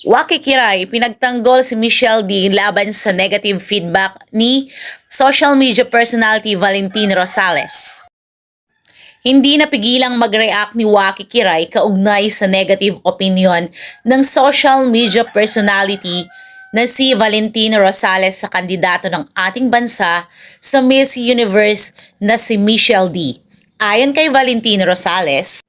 Wakikiray, pinagtanggol si Michelle D laban sa negative feedback ni social media personality Valentin Rosales. Hindi napigilang mag-react ni Wakikiray kaugnay sa negative opinion ng social media personality na si Valentin Rosales sa kandidato ng ating bansa sa Miss Universe na si Michelle D. Ayon kay Valentin Rosales,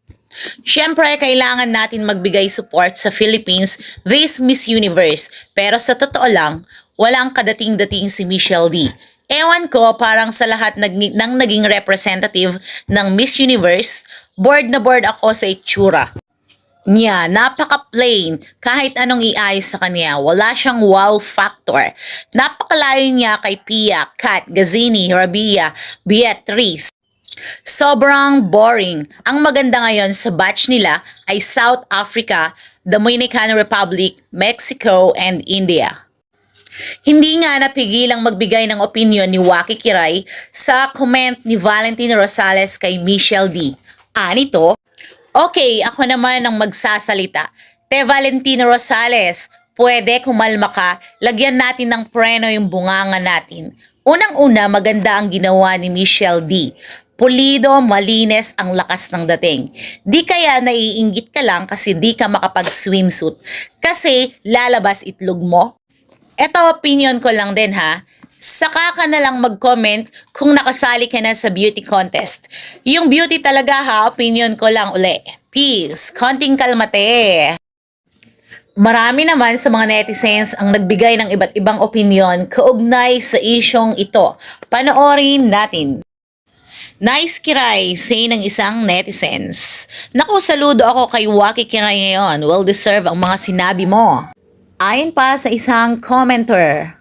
siyempre, kailangan natin magbigay support sa Philippines this Miss Universe. Pero sa totoo lang, walang kadating-dating si Michelle D. Ewan ko, parang sa lahat ng naging representative ng Miss Universe, bored na bored ako sa itsura niya. Napaka-plain. Kahit anong iayos sa kanya, wala siyang wow factor. Napakalayo niya kay Pia, Kat, Gazini, Rabia, Beatrice. Sobrang boring. Ang maganda ngayon sa batch nila ay South Africa, Dominican Republic, Mexico, and India. Hindi nga napigilang magbigay ng opinion ni Wakikiray sa comment ni Valentin Rosales kay Michelle D. Anito, okay, ako naman ang magsasalita. Te Valentin Rosales, pwede kumalma ka, lagyan natin ng preno yung bunganga natin. Unang-una, maganda ang ginawa ni Michelle D. Pulido, malinis ang lakas ng dating. Di kaya naiinggit ka lang kasi di ka makapag-swimsuit kasi lalabas itlog mo? Eto, opinion ko lang din ha. Saka ka na lang mag-comment kung nakasali ka na sa beauty contest. Yung beauty talaga ha, opinion ko lang uli. Peace, konting kalmate. Marami naman sa mga netizens ang nagbigay ng iba't ibang opinion kaugnay sa isyong ito. Panoorin natin. Nice Kiray, say ng isang netizens. Naku, saludo ako kay Wakikiray ngayon. Well deserve ang mga sinabi mo. Ayon pa sa isang commenter,